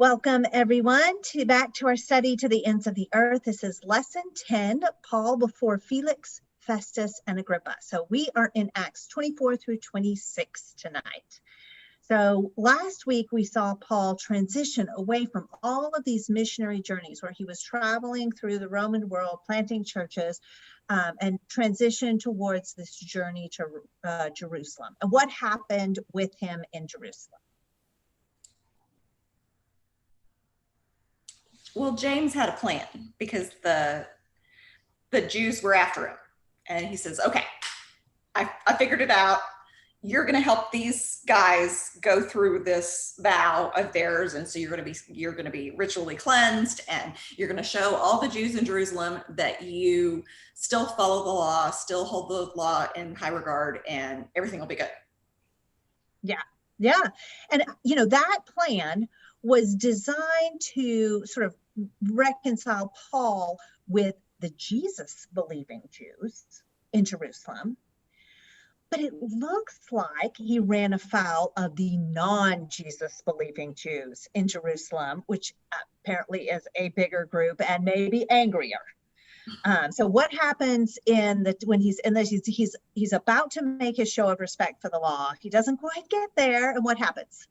Welcome everyone back to our study to the ends of the earth. This is lesson 10, Paul before Felix, Festus and Agrippa. So we are in Acts 24 through 26 tonight. So last week we saw Paul transition away from all of these missionary journeys where he was traveling through the Roman world, planting churches, and transition towards this journey to Jerusalem. And what happened with him in Jerusalem? Well, James had a plan because the Jews were after him. And he says, okay, I figured it out. You're going to help these guys go through this vow of theirs. And so you're going to be ritually cleansed, and you're going to show all the Jews in Jerusalem that you still follow the law, still hold the law in high regard, and everything will be good. Yeah. And, that plan was designed to sort of reconcile Paul with the Jesus-believing Jews in Jerusalem. But it looks like he ran afoul of the non-Jesus-believing Jews in Jerusalem, which apparently is a bigger group and maybe angrier. So what happens when he's in this? He's about to make his show of respect for the law. He doesn't quite get there, and what happens?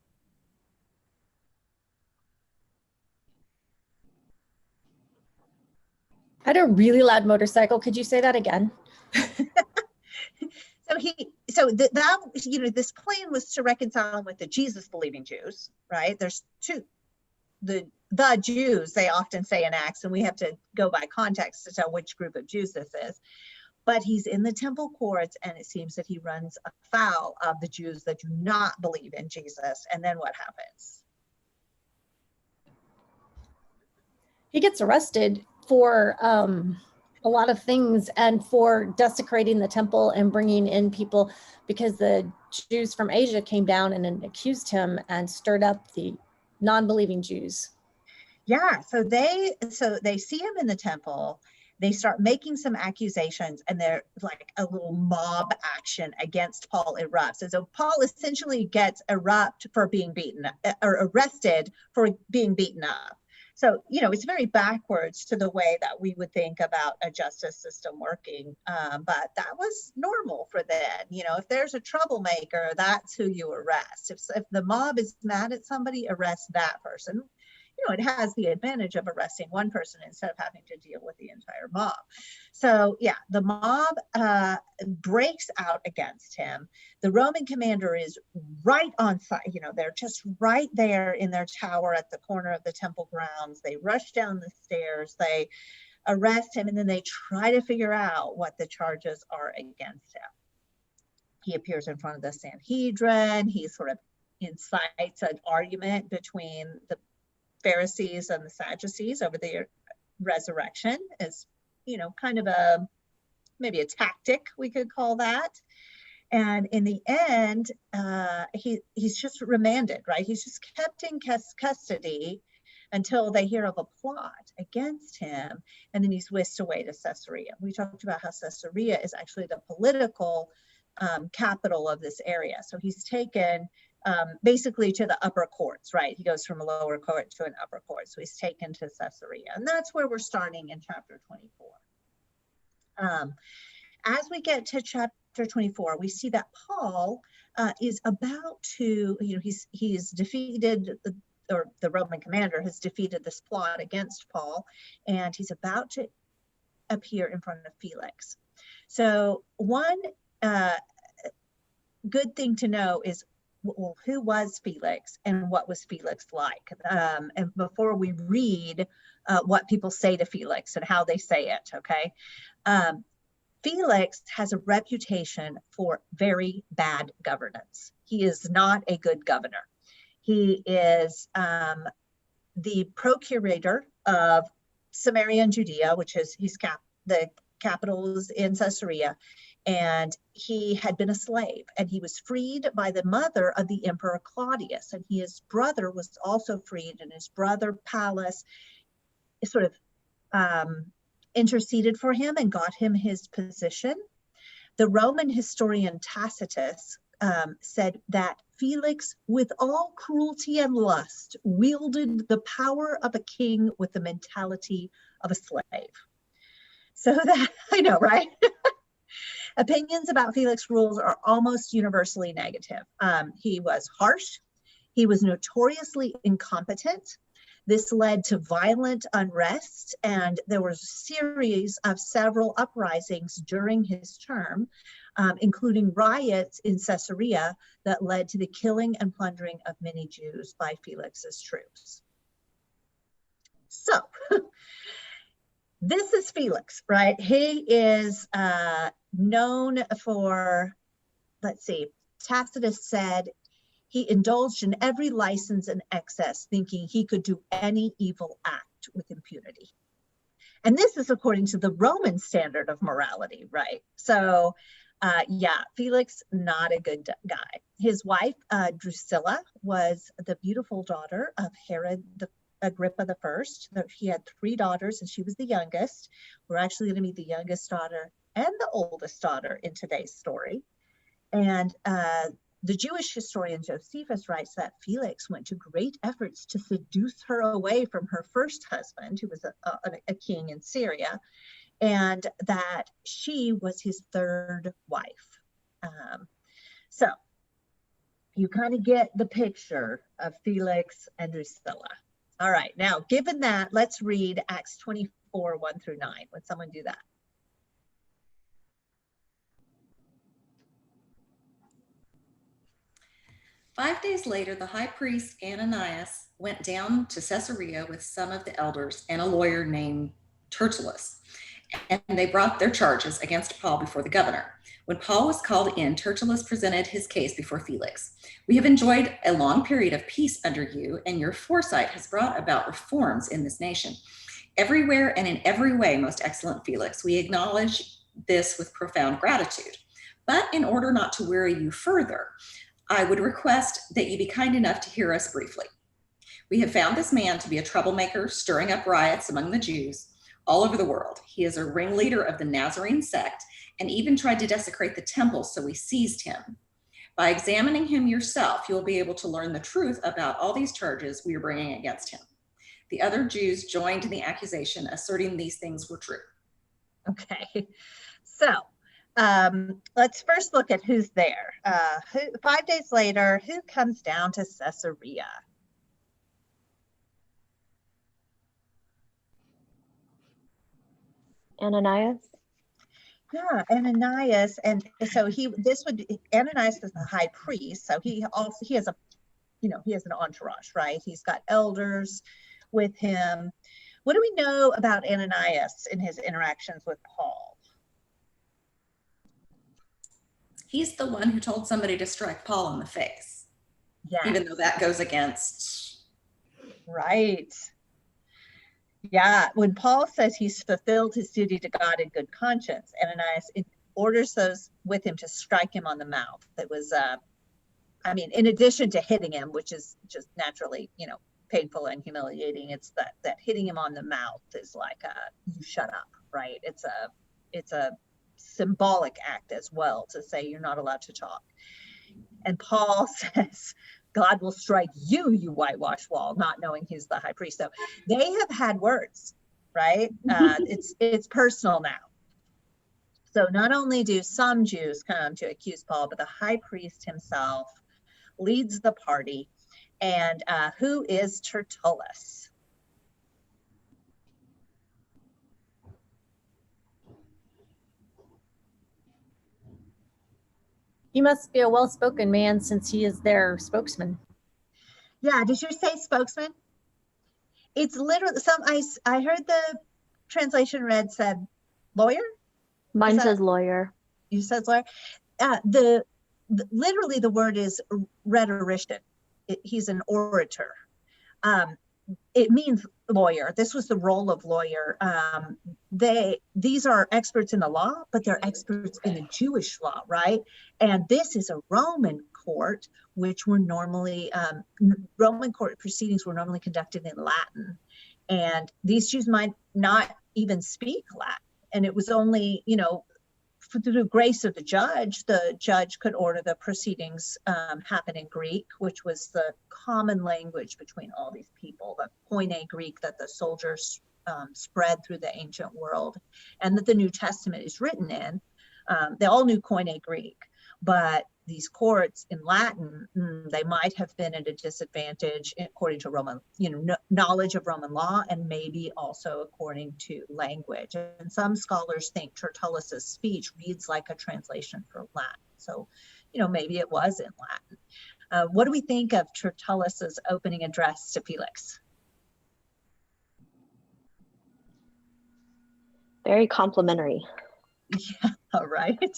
I had a really loud motorcycle. Could you say that again? This plan was to reconcile him with the Jesus-believing Jews, right? There's two, the Jews, they often say in Acts, and we have to go by context to tell which group of Jews this is. But he's in the temple courts, and it seems that he runs afoul of the Jews that do not believe in Jesus. And then what happens? He gets arrested for a lot of things, and for desecrating the temple and bringing in people, because the Jews from Asia came down and accused him and stirred up the non-believing Jews. Yeah, so they see him in the temple. They start making some accusations, and they're like a little mob action against Paul erupts. And so Paul essentially gets arrested for being beaten up. So, it's very backwards to the way that we would think about a justice system working. But that was normal for then. If there's a troublemaker, that's who you arrest. If the mob is mad at somebody, arrest that person. It has the advantage of arresting one person instead of having to deal with the entire mob. So yeah, the mob breaks out against him. The Roman commander is right on site. They're just right there in their tower at the corner of the temple grounds. They rush down the stairs, they arrest him, and then they try to figure out what the charges are against him. He appears in front of the Sanhedrin. He sort of incites an argument between the Pharisees and the Sadducees over the resurrection, as kind of maybe a tactic, we could call that. And in the end, he's just remanded, right? He's just kept in custody until they hear of a plot against him, and then he's whisked away to Caesarea. We talked about how Caesarea is actually the political capital of this area. So he's taken basically to the upper courts, right? He goes from a lower court to an upper court. So he's taken to Caesarea. And that's where we're starting in chapter 24. As we get to chapter 24, we see that Paul is about to, he's defeated, or the Roman commander has defeated this plot against Paul, and he's about to appear in front of Felix. So one good thing to know is, well, who was Felix and what was Felix like? And before we read what people say to Felix and how they say it, okay? Felix has a reputation for very bad governance. He is not a good governor. He is the procurator of Samaria and Judea, which is the capital is in Caesarea. And he had been a slave, and he was freed by the mother of the Emperor Claudius, and his brother was also freed, and his brother Pallas sort of interceded for him and got him his position. The Roman historian Tacitus said that Felix, with all cruelty and lust, wielded the power of a king with the mentality of a slave. So that, I know, right? Opinions about Felix rules are almost universally negative. He was harsh. He was notoriously incompetent. This led to violent unrest, and there was a series of several uprisings during his term, including riots in Caesarea that led to the killing and plundering of many Jews by Felix's troops. So, this is Felix, right? He is known for, let's see, Tacitus said, he indulged in every license and excess, thinking he could do any evil act with impunity. And this is according to the Roman standard of morality, right? So, yeah, Felix, not a good guy. His wife, Drusilla, was the beautiful daughter of Herod Agrippa the First. He had 3 daughters, and she was the youngest. We're actually going to meet the youngest daughter and the oldest daughter in today's story. And the Jewish historian Josephus writes that Felix went to great efforts to seduce her away from her first husband, who was a king in Syria, and that she was his 3rd wife. So you kind of get the picture of Felix and Drusilla. All right, now, given that, let's read Acts 24, 1 through 9. Would someone do that? "5 days later, the high priest Ananias went down to Caesarea with some of the elders and a lawyer named Tertullus, and they brought their charges against Paul before the governor. When Paul was called in, Tertullus presented his case before Felix. "We have enjoyed a long period of peace under you, and your foresight has brought about reforms in this nation. Everywhere and in every way, most excellent Felix, we acknowledge this with profound gratitude. But in order not to weary you further, I would request that you be kind enough to hear us briefly. We have found this man to be a troublemaker, stirring up riots among the Jews all over the world. He is a ringleader of the Nazarene sect and even tried to desecrate the temple, so we seized him. By examining him yourself, you'll be able to learn the truth about all these charges we are bringing against him." The other Jews joined in the accusation, asserting these things were true. Okay, so let's first look at who's there. 5 days later, who comes down to Caesarea? Ananias. Yeah, Ananias, and so Ananias is the high priest, so he has an entourage, right? He's got elders with him. What do we know about Ananias in his interactions with Paul? He's the one who told somebody to strike Paul in the face, Yeah, even though that goes against. right. Yeah, when Paul says he's fulfilled his duty to God in good conscience, Ananias orders those with him to strike him on the mouth. That was, in addition to hitting him, which is just naturally, painful and humiliating, it's that hitting him on the mouth is like you shut up, right? It's a symbolic act as well to say you're not allowed to talk. And Paul says, God will strike you, you whitewashed wall, not knowing he's the high priest. So they have had words, right? It's personal now. So not only do some Jews come to accuse Paul, but the high priest himself leads the party. And who is Tertullus? He must be a well-spoken man since he is their spokesman. Yeah, did you say spokesman? It's literally I heard the translation read said lawyer. Mine says lawyer. You said lawyer. Literally the word is rhetorician. He's an orator. It means lawyer. This was the role of lawyer. These are experts in the law, but they're experts in the Jewish law, right? And this is a Roman court, which were normally, Roman court proceedings were normally conducted in Latin. And these Jews might not even speak Latin. And it was only, through grace of the judge could order the proceedings happen in Greek, which was the common language between all these people, the Koine Greek that the soldiers spread through the ancient world, and that the New Testament is written in. They all knew Koine Greek, but these courts in Latin, they might have been at a disadvantage according to Roman, knowledge of Roman law, and maybe also according to language. And some scholars think Tertullus's speech reads like a translation from Latin. So, maybe it was in Latin. What do we think of Tertullus's opening address to Felix? Very complimentary. Yeah, all right.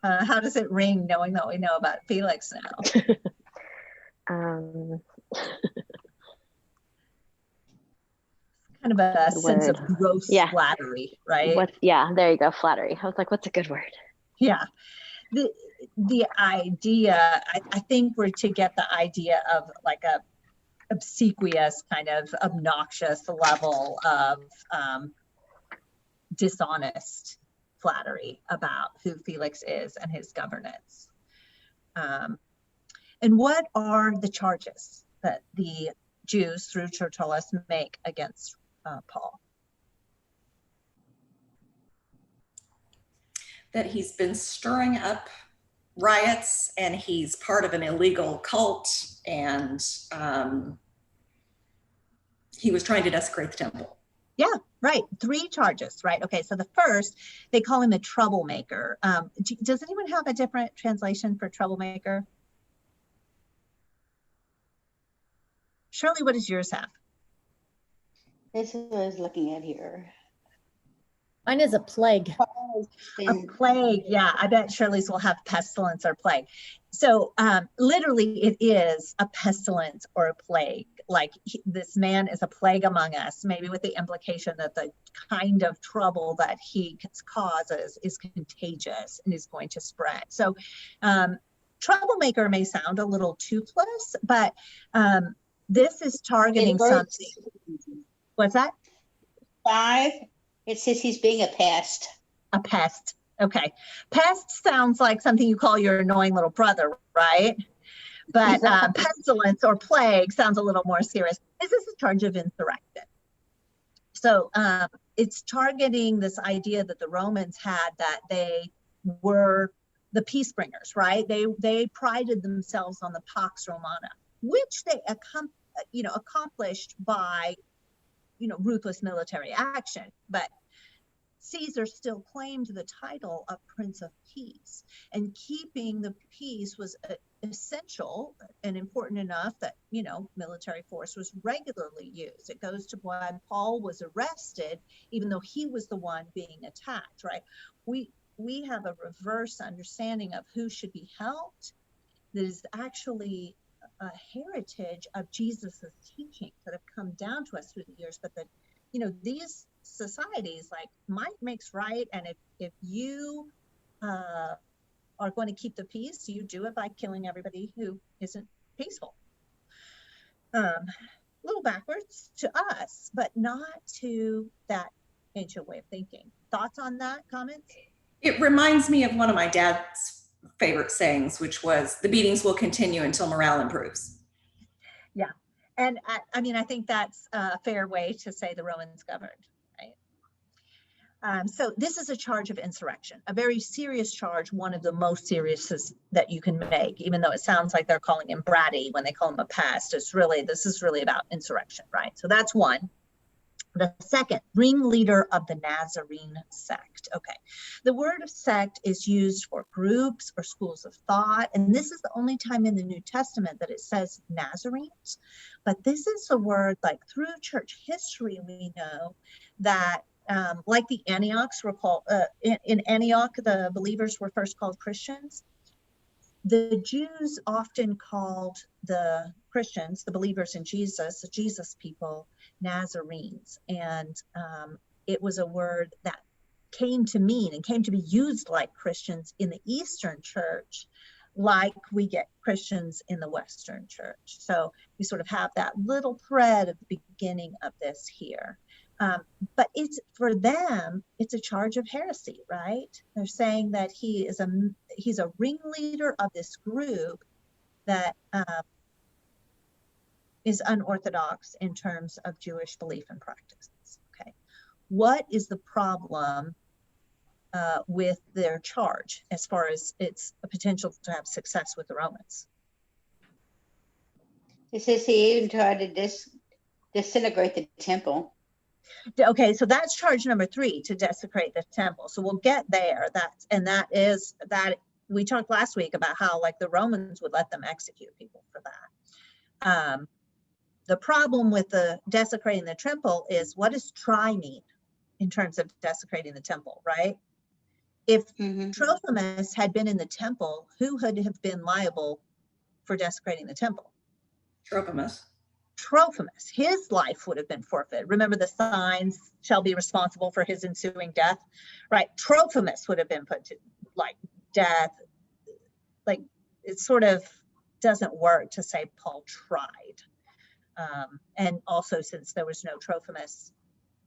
How does it ring knowing that we know about Felix now? Kind of a sense of gross flattery, right? There you go, flattery. I was like, what's a good word? Yeah. The idea, I think we're to get the idea of like a obsequious, kind of obnoxious level of dishonest flattery about who Felix is and his governance. And what are the charges that the Jews through Tertullus make against Paul? That he's been stirring up riots and he's part of an illegal cult, and he was trying to desecrate the temple. Yeah, right. 3 charges, right? Okay, so the first, they call him a troublemaker. Does anyone have a different translation for troublemaker? Shirley, what does yours have? This is what I was looking at here. Mine is a plague. A plague, yeah. I bet Shirley's will have pestilence or plague. So literally it is a pestilence or a plague. Like this man is a plague among us, maybe with the implication that the kind of trouble that he causes is contagious and is going to spread. So troublemaker may sound a little toothless, but this is targeting something. What's that? 5, it says he's being a pest. A pest. Okay. Pest sounds like something you call your annoying little brother, right? But pestilence or plague sounds a little more serious. This is a charge of insurrection. So it's targeting this idea that the Romans had that they were the peace bringers, right? They prided themselves on the Pax Romana, which they accomplished by ruthless military action. But Caesar still claimed the title of Prince of Peace, and keeping the peace was essential and important enough that military force was regularly used. It goes to when Paul was arrested, even though he was the one being attacked, right? We have a reverse understanding of who should be helped that is actually a heritage of Jesus's teachings that have come down to us through the years, but that these societies, like might makes right, and if you are going to keep the peace, you do it by killing everybody who isn't peaceful. A little backwards to us, but not to that ancient way of thinking. Thoughts on that? Comments? It reminds me of one of my dad's favorite sayings, which was, "The beatings will continue until morale improves." Yeah. And I think that's a fair way to say the Romans governed, right? So this is a charge of insurrection, a very serious charge, one of the most serious that you can make, even though it sounds like they're calling him bratty when they call him a pest. This is really about insurrection, right? So that's one. The second, ringleader of the Nazarene sect. Okay, the word sect is used for groups or schools of thought, and this is the only time in the New Testament that it says Nazarenes. But this is a word, like through church history, we know that like the Antiochs were called, in Antioch, the believers were first called Christians. The Jews often called the Christians, the believers in Jesus, the Jesus people, Nazarenes. And it was a word that came to mean and came to be used like Christians in the Eastern church, like we get Christians in the Western church. So we sort of have that little thread of the beginning of this here. But it's for them, it's a charge of heresy, right? They're saying that he's a ringleader of this group that is unorthodox in terms of Jewish belief and practices. Okay, what is the problem with their charge as far as its potential to have success with the Romans? It says he even tried to disintegrate the temple. Okay, so that's charge number 3, to desecrate the temple. So we'll get there. That we talked last week about how like the Romans would let them execute people for that. The problem with the desecrating the temple is, what does try mean in terms of desecrating the temple, right? If Trophimus had been in the temple, who would have been liable for desecrating the temple? Trophimus. His life would have been forfeit. Remember, the signs shall be responsible for his ensuing death, right? Trophimus would have been put to like death. Like, it sort of doesn't work to say Paul tried. And also, since there was no Trophimus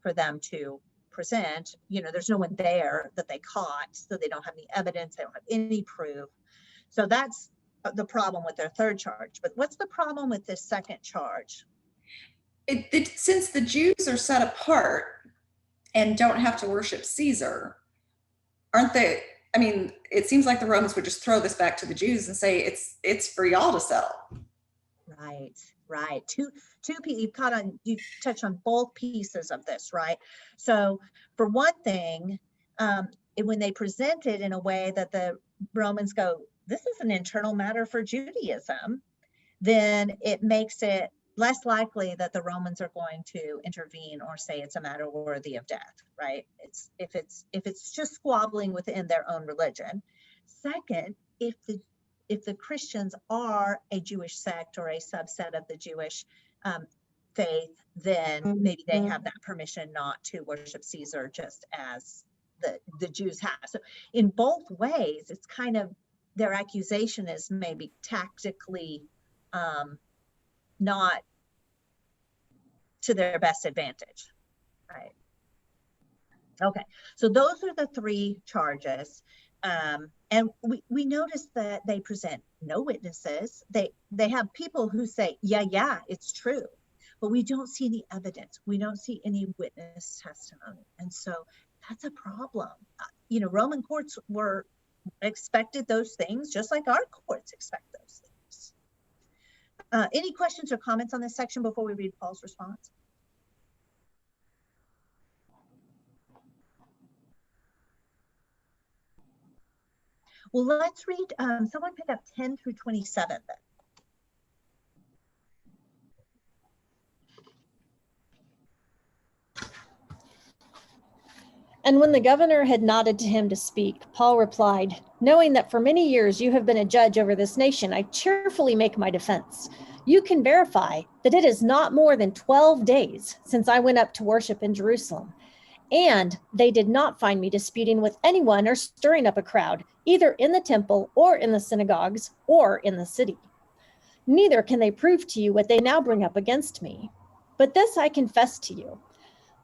for them to present, there's no one there that they caught, so they don't have any evidence, they don't have any proof. So that's the problem with their third charge. But what's the problem with this second charge? Since the Jews are set apart and don't have to worship Caesar, aren't they? I mean, it seems like the Romans would just throw this back to the Jews and say it's for y'all to settle. Right. Two you touch on both pieces of this, right? So for one thing, when they present it in a way that the Romans go, this is an internal matter for Judaism, then it makes it less likely that the Romans are going to intervene or say it's a matter worthy of death, right? If it's just squabbling within their own religion. Second, if the Christians are a Jewish sect or a subset of the Jewish faith, then maybe they have that permission not to worship Caesar, just as the Jews have. So in both ways, it's kind of, their accusation is maybe tactically not to their best advantage, right? Okay, so those are the 3 charges. And we notice that they present no witnesses. They have people who say, yeah, it's true, but we don't see any evidence. We don't see any witness testimony. And so that's a problem. Roman courts expected those things just like our courts expect those things. Any questions or comments on this section before we read Paul's response? Well, let's read, someone pick up 10 through 27 then. And when the governor had nodded to him to speak, Paul replied, knowing that for many years you have been a judge over this nation, I cheerfully make my defense. You can verify that it is not more than 12 days since I went up to worship in Jerusalem. And they did not find me disputing with anyone or stirring up a crowd, either in the temple or in the synagogues or in the city. Neither can they prove to you what they now bring up against me. But this I confess to you,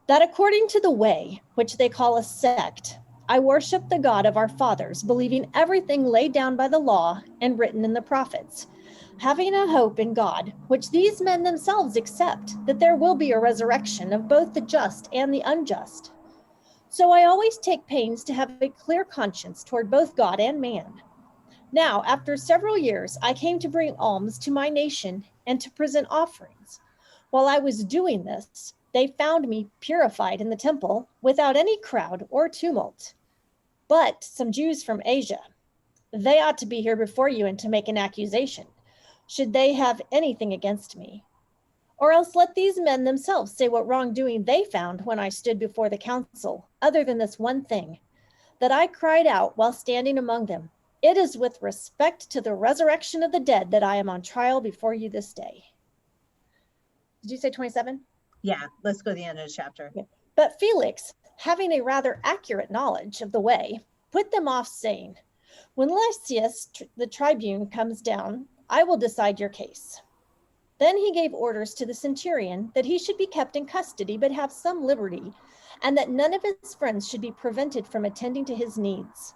that according to the way, which they call a sect, I worship the God of our fathers, believing everything laid down by the law and written in the prophets, having a hope in God, which these men themselves accept, that there will be a resurrection of both the just and the unjust. So I always take pains to have a clear conscience toward both God and man. Now, after several years, I came to bring alms to my nation and to present offerings. While I was doing this, they found me purified in the temple without any crowd or tumult. But some Jews from Asia, they ought to be here before you and to make an accusation, should they have anything against me. Or else let these men themselves say what wrongdoing they found when I stood before the council, other than this one thing, that I cried out while standing among them, it is with respect to the resurrection of the dead that I am on trial before you this day. Did you say 27? Yeah, let's go to the end of the chapter. Yeah. But Felix, having a rather accurate knowledge of the way, put them off, saying, when Lysias, the tribune, comes down, I will decide your case. Then he gave orders to the centurion that he should be kept in custody, but have some liberty, and that none of his friends should be prevented from attending to his needs.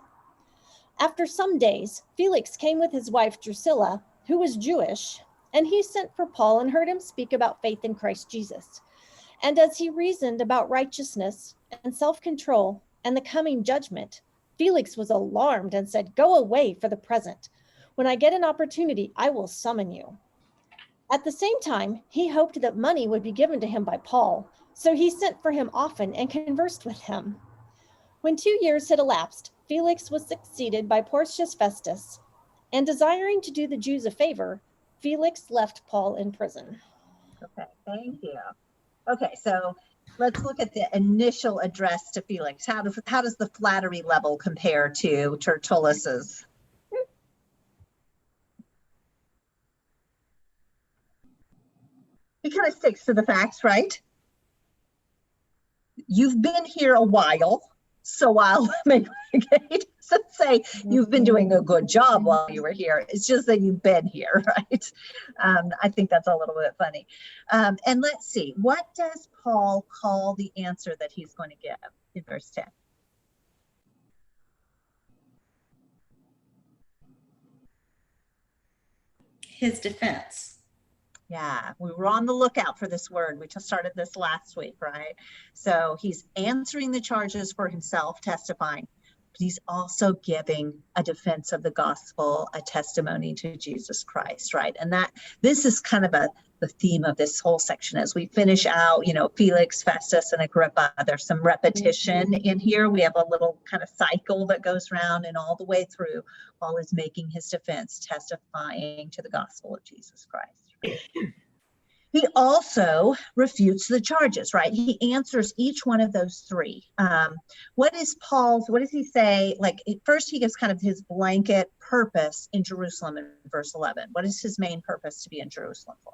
After some days, Felix came with his wife Drusilla, who was Jewish, and he sent for Paul and heard him speak about faith in Christ Jesus. And as he reasoned about righteousness and self-control and the coming judgment, Felix was alarmed and said, "Go away for the present. When I get an opportunity, I will summon you." At the same time, he hoped that money would be given to him by Paul, so he sent for him often and conversed with him. When 2 years had elapsed, Felix was succeeded by Porcius Festus, and desiring to do the Jews a favor, Felix left Paul in prison. Okay, thank you. Okay, so let's look at the initial address to Felix. How does the flattery level compare to Tertullus's? He kind of sticks to the facts, right? You've been here a while, so I'll make say you've been doing a good job while you were here. It's just that you've been here, right? I think that's a little bit funny. And let's see, what does Paul call the answer that he's going to give in verse 10? His defense. Yeah, we were on the lookout for this word. We just started this last week, right? So he's answering the charges for himself, testifying, but he's also giving a defense of the gospel, a testimony to Jesus Christ, right? And that this is kind of the theme of this whole section as we finish out, Felix, Festus, and Agrippa. There's some repetition in here. We have a little kind of cycle that goes around and all the way through. Paul is making his defense, testifying to the gospel of Jesus Christ. He also refutes the charges, right? He answers each one of those three. What does he say? Like, first he gives kind of his blanket purpose in Jerusalem in verse 11. What is his main purpose to be in Jerusalem for?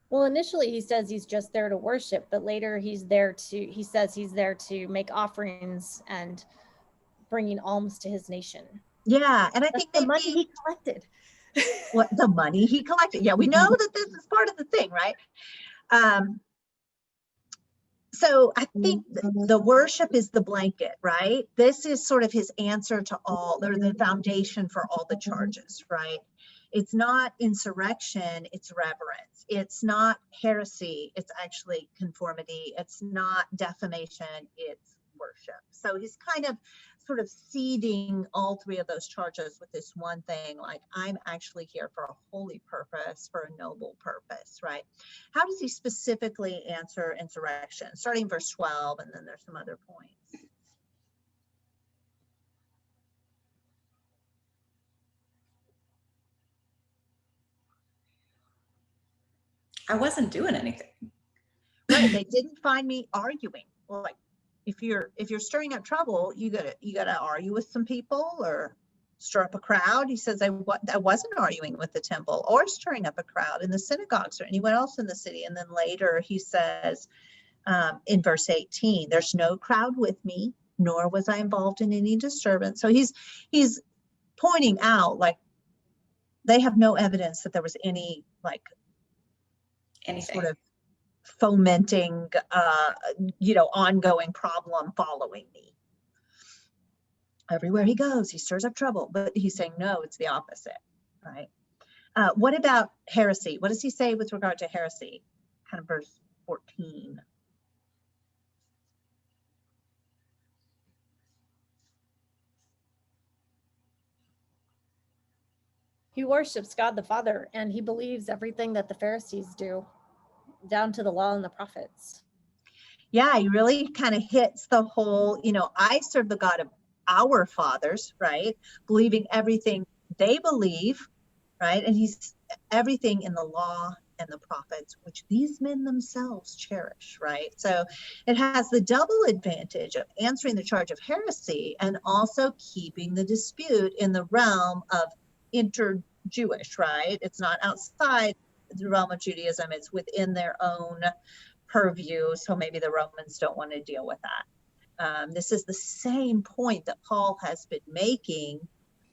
Well, initially he says he's just there to worship, but later he says he's there to make offerings and bringing alms to his nation. Yeah, and I think the money he collected. What the money he collected. Yeah, we know that this is part of the thing, right? So I think the worship is the blanket, right? This is sort of his answer to all, or the foundation for all the charges, right? It's not insurrection, it's reverence. It's not heresy, it's actually conformity. It's not defamation, it's worship. So he's kind of sort of seeding all three of those charges with this one thing, like, I'm actually here for a holy purpose, for a noble purpose, right? How does he specifically answer insurrection? Starting verse 12, and then there's some other points. I wasn't doing anything. Right, they didn't find me arguing. Well, like, if you're stirring up trouble, you gotta argue with some people or stir up a crowd. He says, I wasn't arguing with the temple or stirring up a crowd in the synagogues or anyone else in the city. And then later he says in verse 18, there's no crowd with me, nor was I involved in any disturbance. So he's pointing out, like, they have no evidence that there was any, like, Anything. sort of fomenting, ongoing problem following me. Everywhere he goes, he stirs up trouble, but he's saying, no, it's the opposite, right? What about heresy? What does he say with regard to heresy? Kind of verse 14. He worships God the Father, and he believes everything that the Pharisees do, down to the law and the prophets. Yeah, he really kind of hits the whole, I serve the God of our fathers, right? Believing everything they believe, right? And he's everything in the law and the prophets, which these men themselves cherish, right? So it has the double advantage of answering the charge of heresy and also keeping the dispute in the realm of inter-Jewish, right? It's not outside the realm of Judaism. It's within their own purview. So maybe the Romans don't want to deal with that. This is the same point that Paul has been making,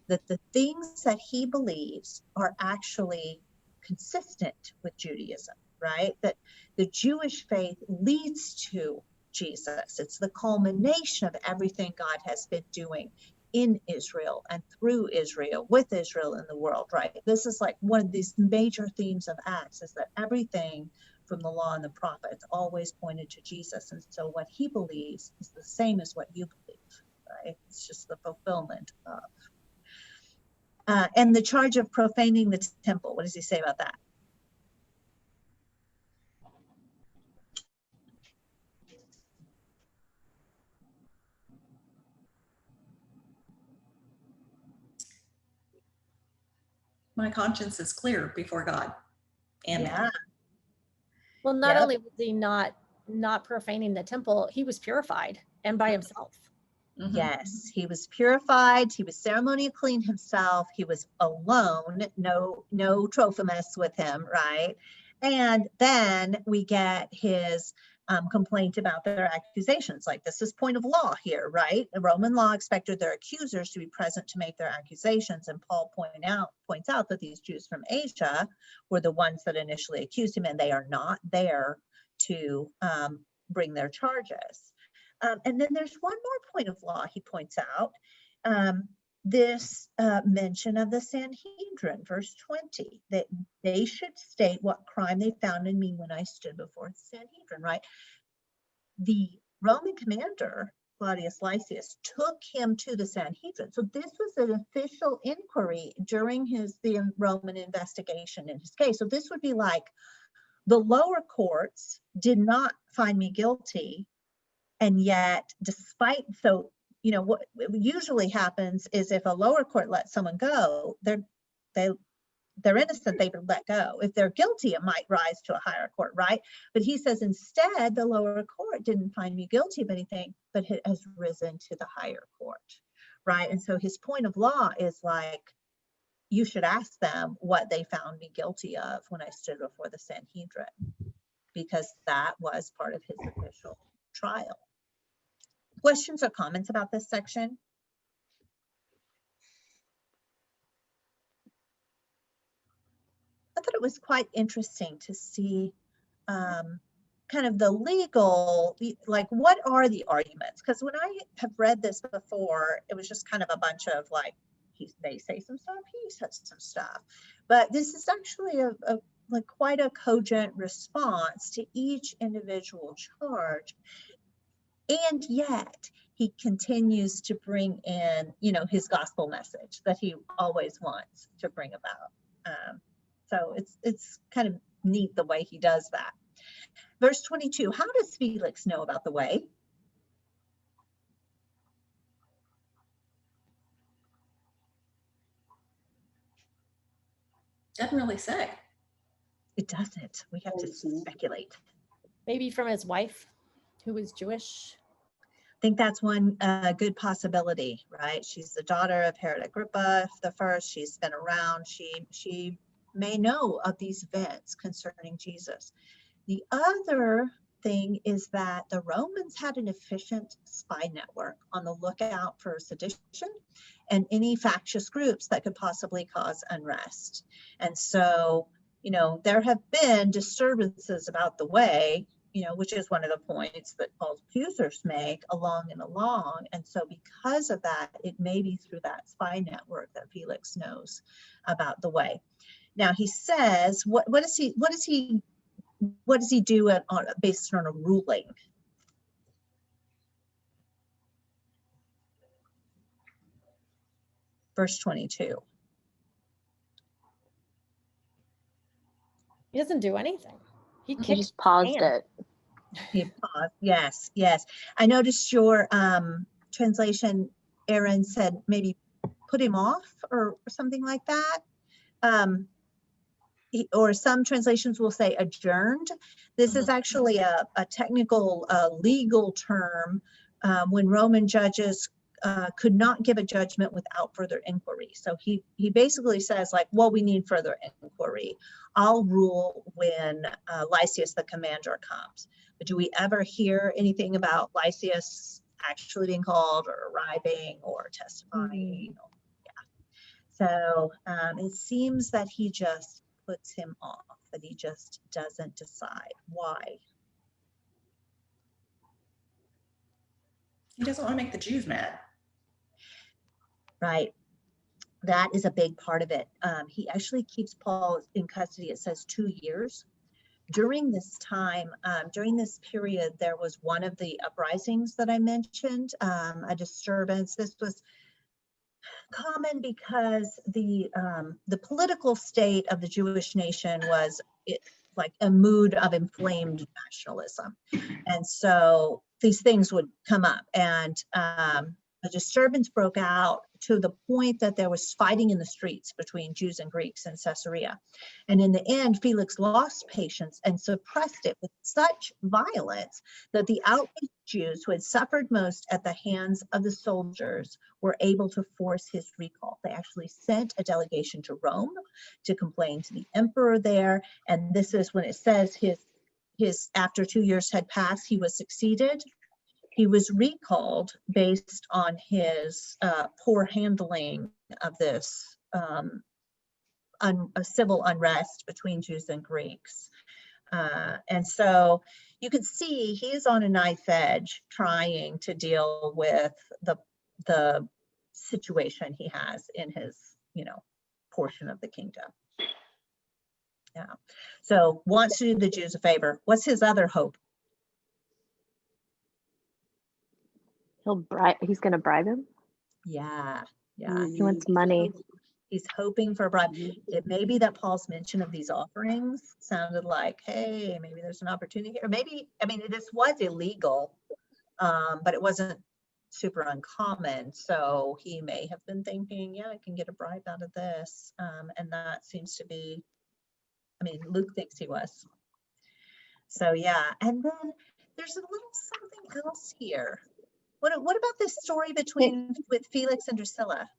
that the things that he believes are actually consistent with Judaism, right? That the Jewish faith leads to Jesus. It's the culmination of everything God has been doing in Israel and through Israel, with Israel in the world, right? This is like one of these major themes of Acts, is that everything from the law and the prophets always pointed to Jesus. And so what he believes is the same as what you believe, right? It's just the fulfillment of. And the charge of profaning the temple, what does he say about that? My conscience is clear before God and Yeah. man. Well, not Yep. only was he not profaning the temple, he was purified and by himself. Mhm. Yes, he was purified. He was ceremonially clean himself. He was alone, no Trophimus with him, right? And then we get his complaint about their accusations. Like, this is point of law here, right? The Roman law expected their accusers to be present to make their accusations. And Paul points out that these Jews from Asia were the ones that initially accused him, and they are not there to bring their charges. And then there's one more point of law he points out, this mention of the Sanhedrin, verse 20, that they should state what crime they found in me when I stood before the Sanhedrin, right? The Roman commander, Claudius Lysias, took him to the Sanhedrin. So this was an official inquiry during the Roman investigation in his case. So this would be like, the lower courts did not find me guilty. And yet, so, what usually happens is if a lower court lets someone go, they're innocent, they would let go. If they're guilty, it might rise to a higher court, right? But he says instead, the lower court didn't find me guilty of anything, but it has risen to the higher court, right? And so his point of law is like, you should ask them what they found me guilty of when I stood before the Sanhedrin, because that was part of his official trial. Questions or comments about this section? I thought it was quite interesting to see kind of the legal, like, what are the arguments? Because when I have read this before, it was just kind of a bunch of like, they say some stuff, he says some stuff. But this is actually like quite a cogent response to each individual charge. And yet he continues to bring in, his gospel message that he always wants to bring about. So it's kind of neat the way he does that. Verse 22, how does Felix know about the way? Doesn't really say. It doesn't. We have to speculate. Maybe from his wife, who was Jewish. I think that's one good possibility, right? She's the daughter of Herod Agrippa the first. She's been around. She may know of these events concerning Jesus. The other thing is that the Romans had an efficient spy network on the lookout for sedition and any factious groups that could possibly cause unrest. And so, there have been disturbances about the way, which is one of the points that Paul's accusers make along and along. And so because of that, it may be through that spy network that Felix knows about the way. Now he says, what does he do based on a ruling? Verse 22. He doesn't do anything. He He just paused it. He paused. Yes. I noticed your translation, Aaron, said maybe put him off or something like that. Or some translations will say adjourned. This is actually a technical legal term when Roman judges could not give a judgment without further inquiry. So he basically says like, well, we need further inquiry. I'll rule when Lysias the commander comes. But do we ever hear anything about Lysias actually being called or arriving or testifying? So it seems that he just puts him off, that he just doesn't decide. Why? He doesn't want to make the Jews mad. Right. That is a big part of it. He actually keeps Paul in custody, it says 2 years. During this time, during this period, there was one of the uprisings that I mentioned, a disturbance. This was common because the political state of the Jewish nation was like a mood of inflamed nationalism. And so these things would come up, and a disturbance broke out to the point that there was fighting in the streets between Jews and Greeks in Caesarea. And in the end, Felix lost patience and suppressed it with such violence that the outraged Jews who had suffered most at the hands of the soldiers were able to force his recall. They actually sent a delegation to Rome to complain to the emperor there. And this is when it says his after 2 years had passed, he was succeeded. He was recalled based on his poor handling of this a civil unrest between Jews and Greeks. And so you can see he's on a knife edge trying to deal with the situation he has in his, portion of the kingdom. Yeah. So wants to do the Jews a favor. What's his other hope? He's going to bribe him. Yeah. He wants money. He's hoping for a bribe. It may be that Paul's mention of these offerings sounded like, hey, maybe there's an opportunity here. Maybe, this was illegal, but it wasn't super uncommon. So he may have been thinking, yeah, I can get a bribe out of this. And that seems to be, Luke thinks he was. So yeah, and then there's a little something else here. What about this story with Felix and Drusilla?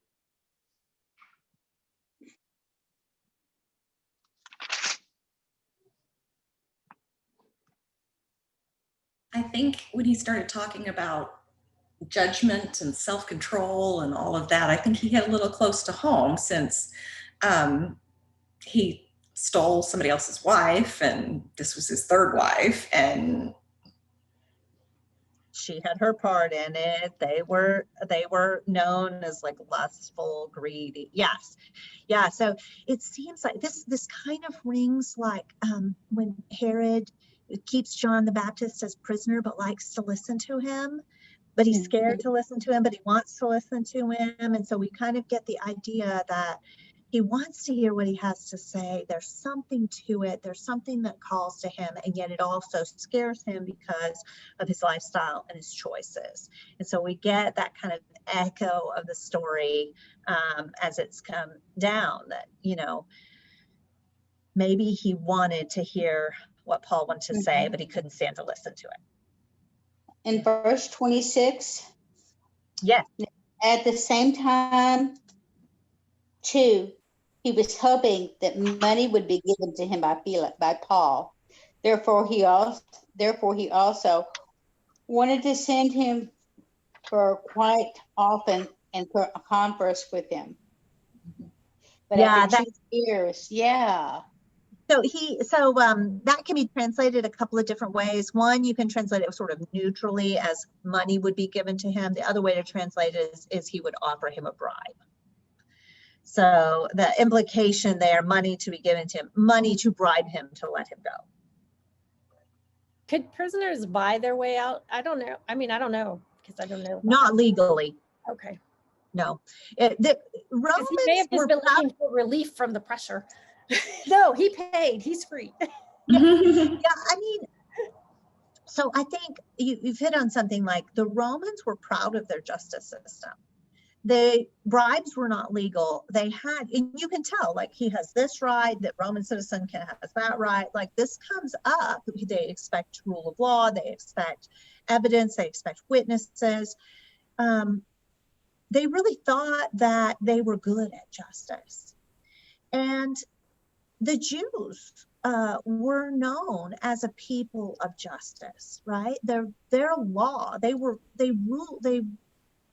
I think when he started talking about judgment and self-control and all of that, I think he hit a little close to home, since he stole somebody else's wife, and this was his third wife, and she had her part in it. They were known as like lustful, greedy. Yes. Yeah. So it seems like this kind of rings like when Herod keeps John the Baptist as prisoner, but likes to listen to him, but he's scared to listen to him, but he wants to listen to him. And so we kind of get the idea that he wants to hear what he has to say. There's something to it. There's something that calls to him, and yet it also scares him because of his lifestyle and his choices. And so we get that kind of echo of the story as it's come down, that, maybe he wanted to hear what Paul wanted to say, but he couldn't stand to listen to it. In verse 26, yes. At the same time, too, he was hoping that money would be given to him by Paul. Therefore, he also wanted to send him for quite often and for a converse with him. But after 2 years, So that can be translated a couple of different ways. One, you can translate it sort of neutrally as money would be given to him. The other way to translate it is he would offer him a bribe. So the implication there, money to be given to him, money to bribe him to let him go. Could prisoners buy their way out? I don't know. I don't know, because I don't know. Not legally. Okay. No. The Romans he may have just been looking for relief from the pressure. No, he paid. He's free. So I think you've hit on something. Like, the Romans were proud of their justice system. The bribes were not legal. They had, and you can tell, like, he has this right, that Roman citizen has that right. Like, this comes up. They expect rule of law. They expect evidence. They expect witnesses. they really thought that they were good at justice. And the Jews were known as a people of justice, right? Their law, they ruled,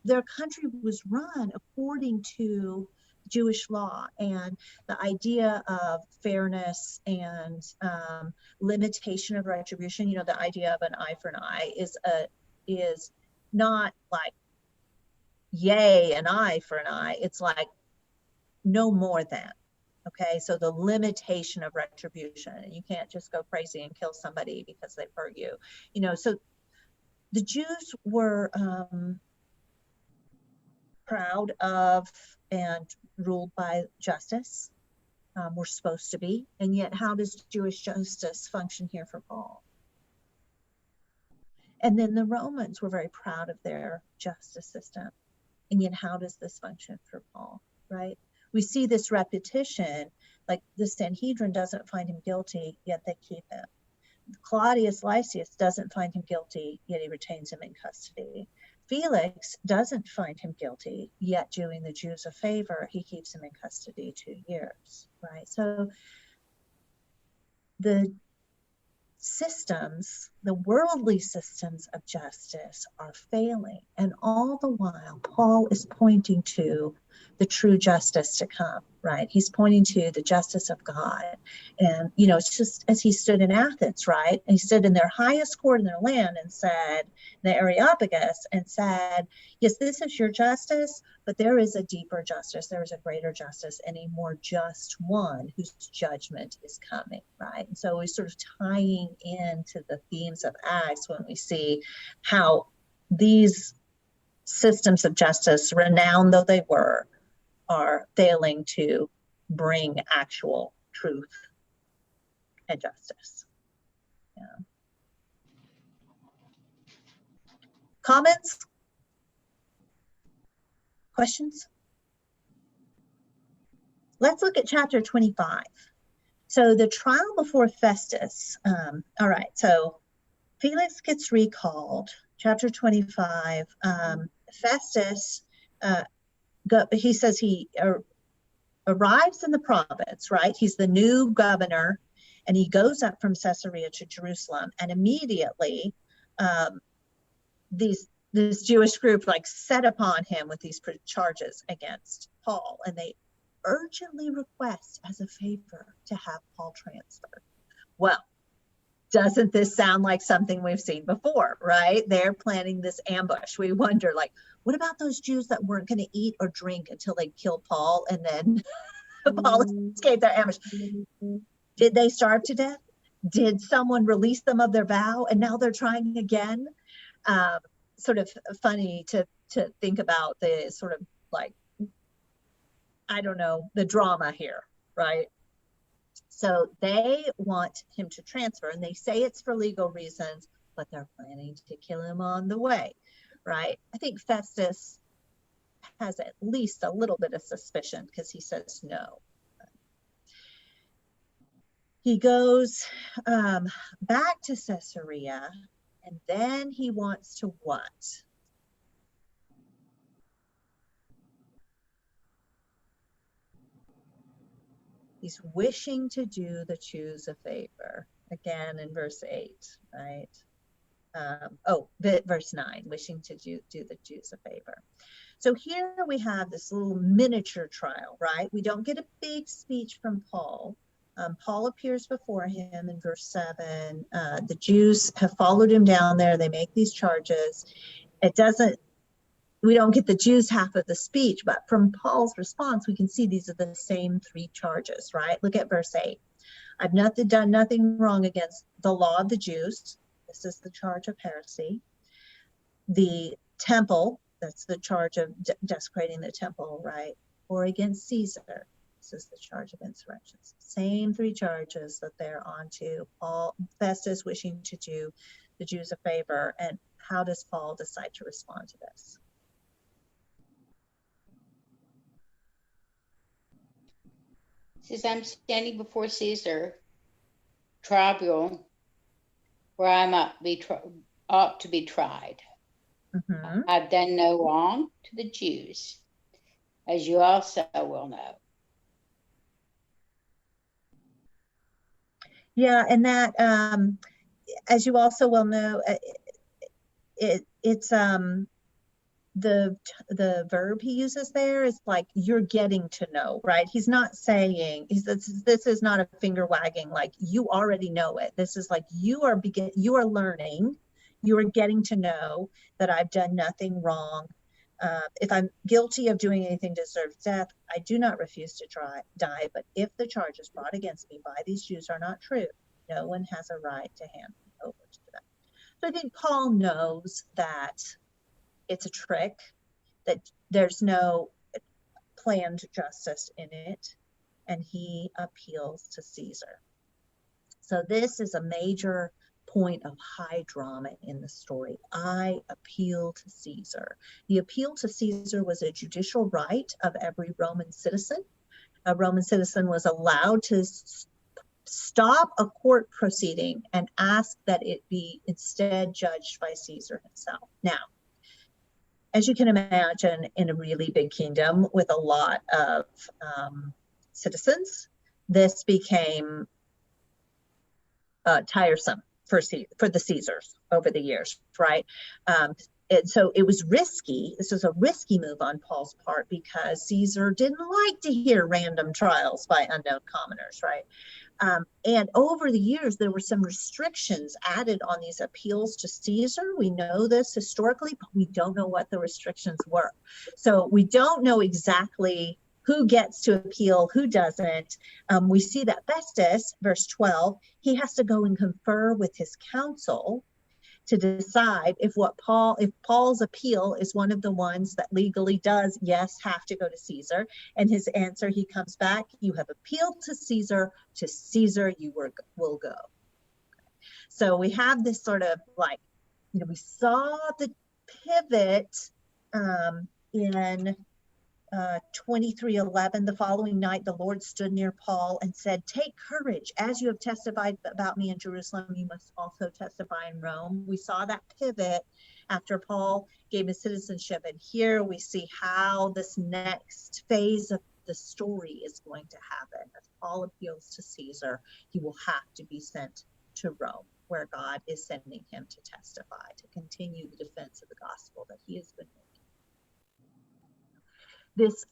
their country was run according to Jewish law, and the idea of fairness and limitation of retribution. You know, the idea of an eye for an eye is not like, yay, an eye for an eye. It's like no more than. Okay, so the limitation of retribution, and you can't just go crazy and kill somebody because they've hurt you. You know, so the Jews were proud of and ruled by justice. We're supposed to be, and yet how does Jewish justice function here for Paul? And then the Romans were very proud of their justice system, and yet how does this function for Paul, right? We see this repetition, like the Sanhedrin doesn't find him guilty, yet they keep him. Claudius Lysias doesn't find him guilty, yet he retains him in custody. Felix doesn't find him guilty, yet doing the Jews a favor, he keeps him in custody 2 years, right? So the systems, the worldly systems of justice are failing. And all the while, Paul is pointing to the true justice to come, right? He's pointing to the justice of God. And, you know, it's just as he stood in Athens, right? And he stood in their highest court in their land and said, the Areopagus, and said, yes, this is your justice, but there is a deeper justice. There is a greater justice and a more just one whose judgment is coming, right? And so we're sort of tying into the themes of Acts when we see how these systems of justice, renowned though they were, are failing to bring actual truth and justice. Yeah. Comments? Questions? Let's look at chapter 25. So the trial before Festus. All right, so Felix gets recalled. Chapter 25. Festus, he says he arrives in the province, right? He's the new governor, and he goes up from Caesarea to Jerusalem, and immediately this Jewish group like set upon him with these charges against Paul, and they urgently request as a favor to have Paul transferred. Well, doesn't this sound like something we've seen before, right? They're planning this ambush. We wonder, like, what about those Jews that weren't going to eat or drink until they killed Paul, and then Paul escaped their ambush? Did they starve to death? Did someone release them of their vow, and now they're trying again? Sort of funny to think about the sort of like, I don't know, the drama here, right? So they want him to transfer, and they say it's for legal reasons, but they're planning to kill him on the way, right? I think Festus has at least a little bit of suspicion because he says no. He goes back to Caesarea, and then he wants to what? He's wishing to do the Jews a favor, again in verse 8, right? Verse 9, wishing to do the Jews a favor. So here we have this little miniature trial, right? We don't get a big speech from Paul. Paul appears before him in verse 7. The Jews have followed him down there. They make these charges. We don't get the Jews half of the speech, but from Paul's response, we can see these are the same 3 charges, right? Look at verse 8. I've done nothing wrong against the law of the Jews. This is the charge of heresy. The temple, that's the charge of desecrating the temple, right? Or against Caesar. This is the charge of insurrection. Same 3 charges that they're on to. Festus wishing to do the Jews a favor. And how does Paul decide to respond to this? Says, I'm standing before Caesar tribunal where I ought to be tried. Mhm. I've done no wrong to the Jews, as you also will know. Yeah, and that, as you also well know, it's the verb he uses there is like, you're getting to know, right? He's not saying, this is not a finger wagging, like you already know it. This is like, you are learning, you are getting to know that I've done nothing wrong. If I'm guilty of doing anything to deserve death, I do not refuse to die. But if the charges brought against me by these Jews are not true, no one has a right to hand me over to them. So I think Paul knows that it's a trick, that there's no planned justice in it, and he appeals to Caesar. So this is a major point of high drama in the story. I appeal to Caesar. The appeal to Caesar was a judicial right of every Roman citizen. A Roman citizen was allowed to stop a court proceeding and ask that it be instead judged by Caesar himself. Now, as you can imagine, in a really big kingdom with a lot of citizens, this became tiresome for the Caesars over the years, right? And so it was risky. This was a risky move on Paul's part because Caesar didn't like to hear random trials by unknown commoners, right? And over the years, there were some restrictions added on these appeals to Caesar. We know this historically, but we don't know what the restrictions were. So we don't know exactly who gets to appeal, who doesn't. We see that Festus, verse 12, he has to go and confer with his council to decide if Paul's appeal is one of the ones that legally does, yes, have to go to Caesar. And his answer, he comes back, you have appealed to Caesar you will go. So we have this sort of like, we saw the pivot in 23:11. The following night, the Lord stood near Paul and said, take courage. As you have testified about me in Jerusalem, you must also testify in Rome. We saw that pivot after Paul gave his citizenship. And here we see how this next phase of the story is going to happen. As Paul appeals to Caesar, he will have to be sent to Rome, where God is sending him to testify, to continue the defense of the gospel that he has been making. This,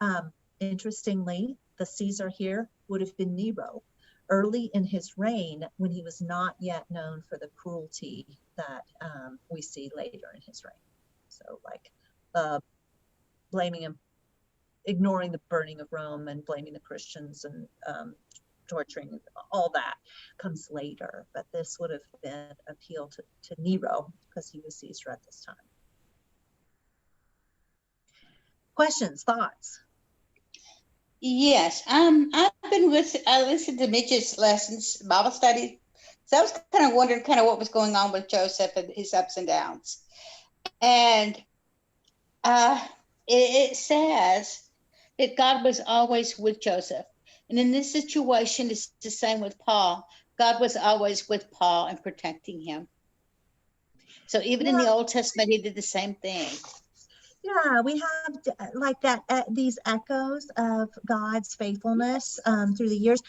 interestingly, the Caesar here would have been Nero, early in his reign when he was not yet known for the cruelty that we see later in his reign. So like blaming him, ignoring the burning of Rome and blaming the Christians and torturing, all that comes later. But this would have been appeal to Nero because he was Caesar at this time. Questions, thoughts? Yes, I listened to Mitch's lessons, Bible study. So I was kind of wondering what was going on with Joseph and his ups and downs. And it says that God was always with Joseph. And in this situation, it's the same with Paul. God was always with Paul and protecting him. So even in the Old Testament, he did the same thing. Yeah, we have like that, these echoes of God's faithfulness through the years.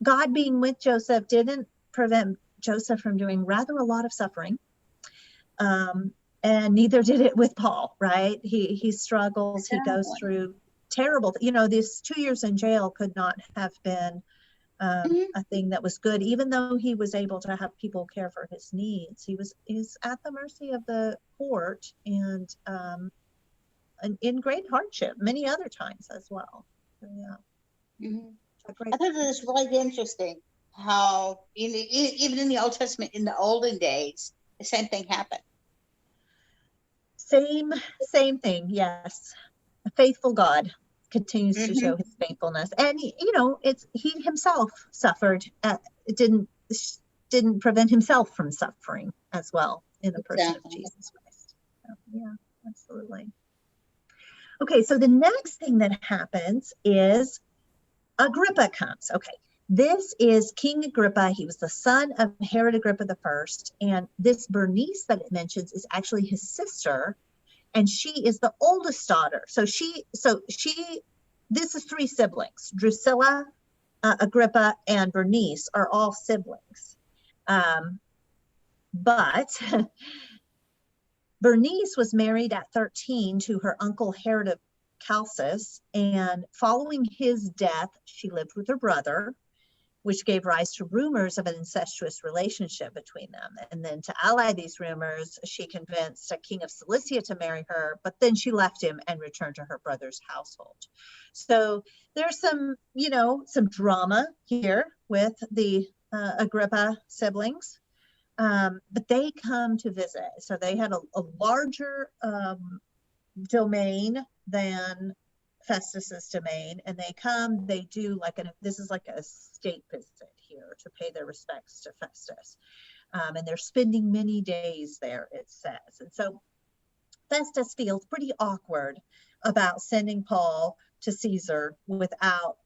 God being with Joseph didn't prevent Joseph from doing rather a lot of suffering. And neither did it with Paul, right? He struggles, he goes through terrible, these 2 years in jail could not have been a thing that was good, even though he was able to have people care for his needs. He's at the mercy of the court and in great hardship many other times as well. So, yeah. I thought it was really interesting how even in the Old Testament, in the olden days, the same thing happened. Same thing, yes. A faithful God continues to show his faithfulness, and he himself suffered. It didn't prevent himself from suffering as well in the person of Jesus Christ. So, yeah, absolutely. Okay, so the next thing that happens is Agrippa comes. Okay, This is King Agrippa. He was the son of Herod Agrippa the First. And this Bernice that it mentions is actually his sister. And she is the oldest daughter. This is three siblings. Drusilla, Agrippa, and Bernice are all siblings. But Bernice was married at 13 to her uncle Herod of Chalcis. And following his death, she lived with her brother, which gave rise to rumors of an incestuous relationship between them. And then to ally these rumors, she convinced a king of Cilicia to marry her, but then she left him and returned to her brother's household. So there's some drama here with the Agrippa siblings, but they come to visit. So they had a larger domain than Festus's domain, and they do this is like a state visit here to pay their respects to Festus. And they're spending many days there, it says. And so Festus feels pretty awkward about sending Paul to Caesar without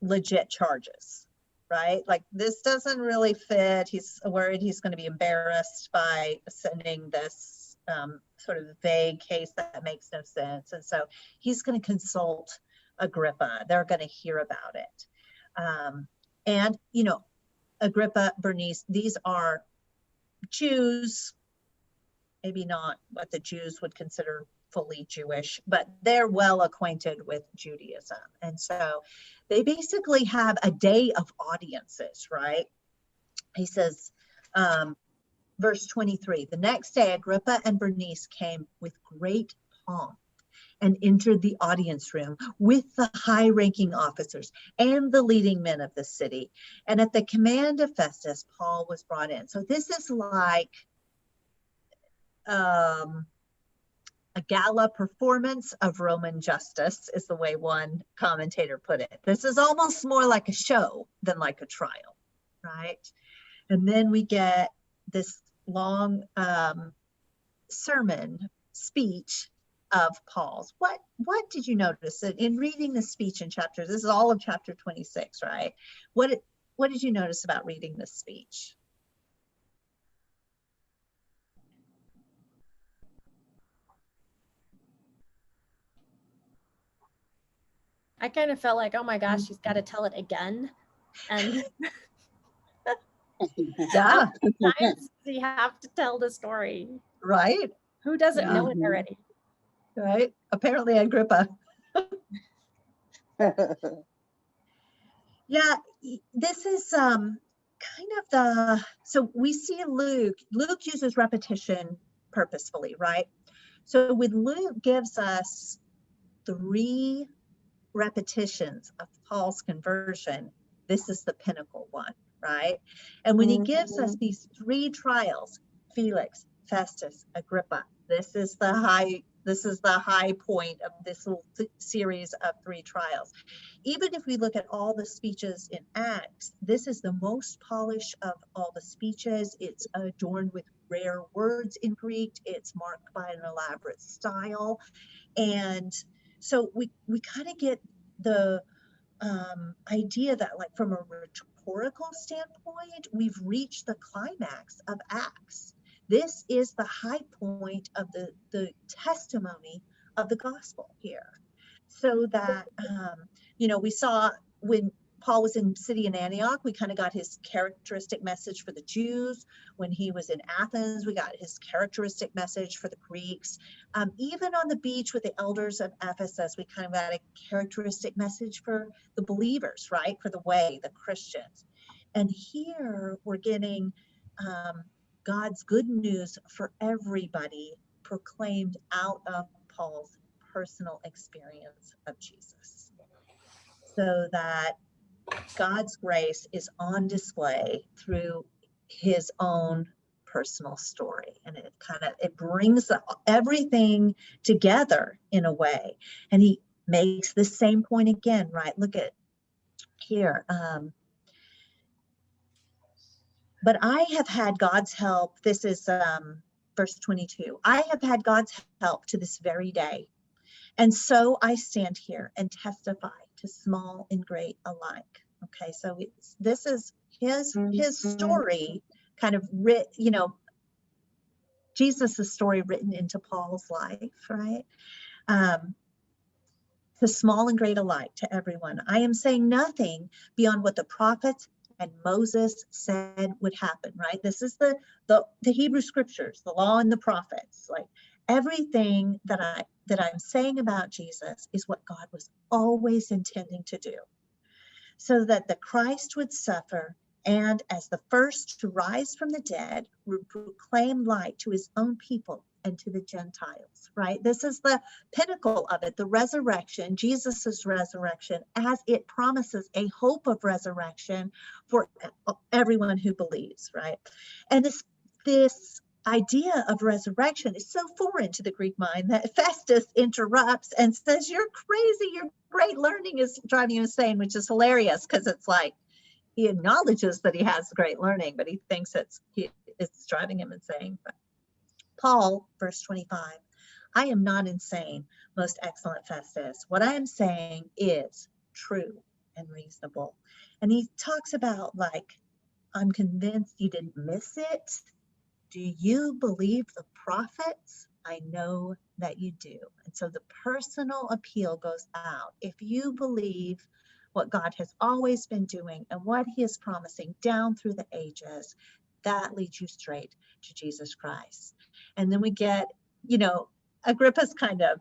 legit charges, right? Like, this doesn't really fit. He's worried he's going to be embarrassed by sending this sort of vague case that makes no sense. And so he's going to consult Agrippa. They're going to hear about it. And, Agrippa, Bernice, these are Jews, maybe not what the Jews would consider fully Jewish, but they're well acquainted with Judaism. And so they basically have a day of audiences, right? He says, verse 23, the next day, Agrippa and Bernice came with great pomp and entered the audience room with the high-ranking officers and the leading men of the city. And at the command of Festus, Paul was brought in. So this is like a gala performance of Roman justice, is the way one commentator put it. This is almost more like a show than like a trial, right? And then we get this long sermon speech of Paul's. What did you notice in reading the speech in chapters? This is all of chapter 26, right? What did you notice about reading this speech? I kind of felt like, oh my gosh, she's got to tell it again. And Yeah, how many times do you have to tell the story? right, Who doesn't Yeah. know it already? right. Apparently Agrippa. Yeah, this is kind of so we see Luke uses repetition purposefully, right? So when Luke gives us 3 repetitions of Paul's conversion, this is the pinnacle one, right? And when he gives us these 3 trials, Felix, Festus, Agrippa, this is the high point of this little series of 3 trials. Even if we look at all the speeches in Acts, this is the most polished of all the speeches. It's adorned with rare words in Greek. It's marked by an elaborate style. And so we kind of get the idea that, like, from a rhetorical standpoint, we've reached the climax of Acts. This is the high point of the testimony of the gospel here. So that, we saw when Paul was in Pisidian Antioch, we kind of got his characteristic message for the Jews. When he was in Athens, we got his characteristic message for the Greeks. Even on the beach with the elders of Ephesus, we kind of got a characteristic message for the believers, right? For the way, the Christians. And here we're getting God's good news for everybody proclaimed out of Paul's personal experience of Jesus. So that God's grace is on display through his own personal story, and it brings everything together in a way. And he makes the same point again, right? Look at here. But I have had God's help. This is verse 22. I have had God's help to this very day. And so I stand here and testify to small and great alike. Okay, so this is his story, kind of Jesus' story written into Paul's life, right? To small and great alike, to everyone. I am saying nothing beyond what the prophets and Moses said would happen, right? This is the Hebrew scriptures, the law and the prophets. Like everything that I'm saying about Jesus is what God was always intending to do, so that the Christ would suffer and as the first to rise from the dead would proclaim light to his own people and to the Gentiles, right? This is the pinnacle of it, the resurrection, Jesus's resurrection, as it promises a hope of resurrection for everyone who believes, right? And this idea of resurrection is so foreign to the Greek mind that Festus interrupts and says, "You're crazy, your great learning is driving you insane," which is hilarious because it's like he acknowledges that he has great learning, but he thinks it's driving him insane. But Paul, verse 25, I am not insane, most excellent Festus. What I am saying is true and reasonable. And he talks about, like, I'm convinced you didn't miss it. Do you believe the prophets? I know that you do. And so the personal appeal goes out. If you believe what God has always been doing and what he is promising down through the ages, that leads you straight to Jesus Christ. And then we get, Agrippa's kind of,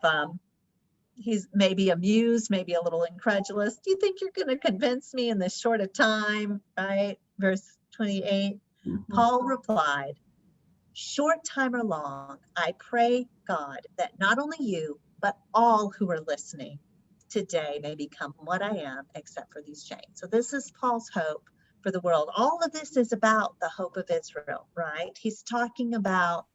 he's maybe amused, maybe a little incredulous. Do you think you're going to convince me in this short a time, right? Verse 28, Paul replied, short time or long, I pray God that not only you, but all who are listening today may become what I am, except for these chains. So this is Paul's hope for the world. All of this is about the hope of Israel, right? He's talking about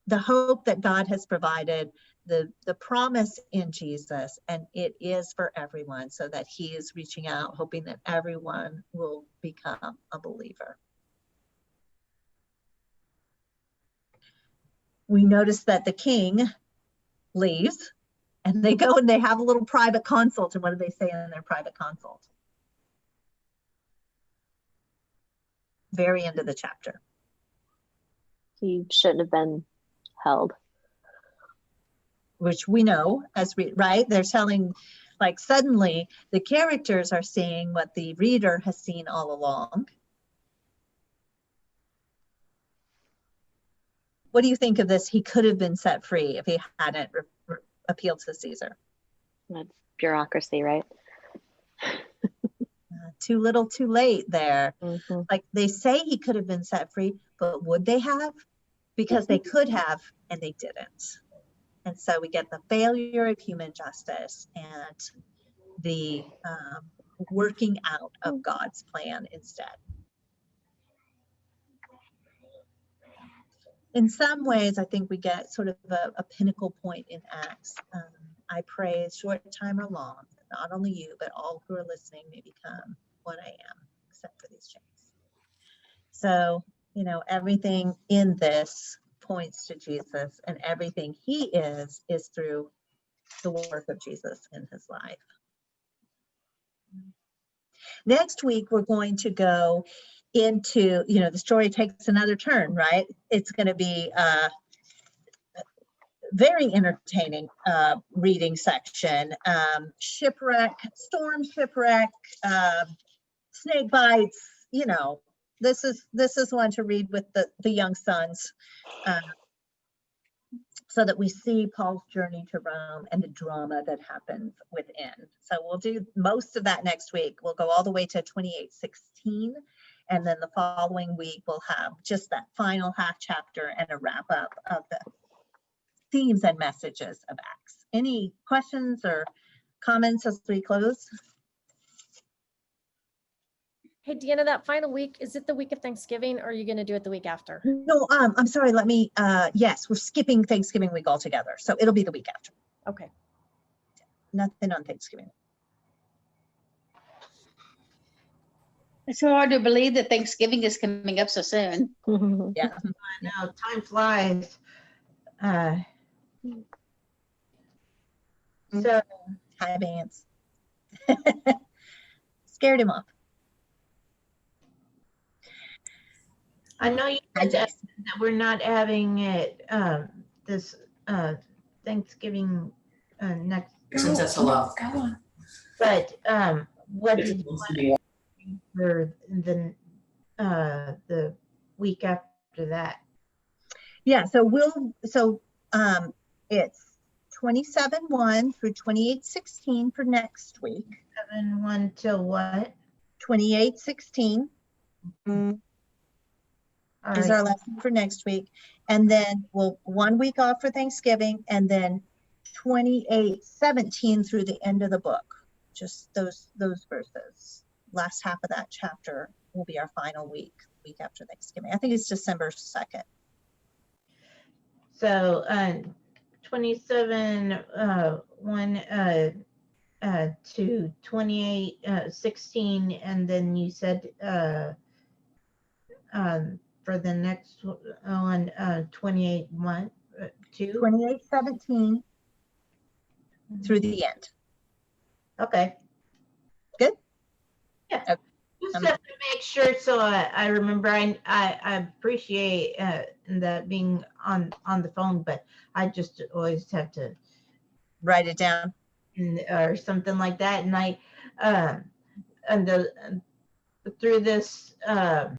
the hope that God has provided, the promise in Jesus, and it is for everyone, so that he is reaching out, hoping that everyone will become a believer. We notice that the king leaves and they go and they have a little private consult. And what do they say in their private consult? Very end of the chapter. He shouldn't have been held. Which we know right? They're telling, like, suddenly the characters are seeing what the reader has seen all along. What do you think of this? He could have been set free if he hadn't appealed to Caesar. That's bureaucracy, right? Too little, too late there. Mm-hmm. Like, they say he could have been set free, but would they have? Because they could have, and they didn't. And so we get the failure of human justice and the working out of God's plan instead. In some ways, I think we get sort of a pinnacle point in Acts. I pray, short time or long, not only you, but all who are listening may become what I am, except for these chains. So, everything in this points to Jesus, and everything he is through the work of Jesus in his life. Next week, we're going to go into, the story takes another turn, right? It's going to be very entertaining reading section. Storm shipwreck, snake bites, this is one to read with the young sons, so that we see Paul's journey to Rome and the drama that happens within. So we'll do most of that next week. We'll go all the way to 28:16. And then the following week, we'll have just that final half chapter and a wrap up of the themes and messages of Acts. Any questions or comments as we close? Hey, Deanna, that final week, is it the week of Thanksgiving, or are you going to do it the week after? No, I'm sorry. Yes, we're skipping Thanksgiving week altogether. So it'll be the week after. Okay. Nothing on Thanksgiving. It's hard to believe that Thanksgiving is coming up so soon. Yeah. I know, time flies. So, hi, Vance. Scared him off. I know you I said that, just, that we're not having it, this, Thanksgiving, next, Since that's allowed. Go on. but, what did you want for the week after that? yeah, so it's 27-1 through 28-16 for next week. 7-1 till what? 28-16 All is right. our lesson for next week. And then we'll 1 week off for Thanksgiving, and then 28-17 through the end of the book. Just those verses. Last half of that chapter will be our final week after Thanksgiving. I think it's December 2nd. So, 27, 1 to 28, 16, and then you said for the next one, 28, 1, 2. 28-17 through the end. Okay. Good? Yeah. Okay. Just have to make sure so I remember. I appreciate that being on the phone, but I just always have to Write it down. or something like that. And I and the through this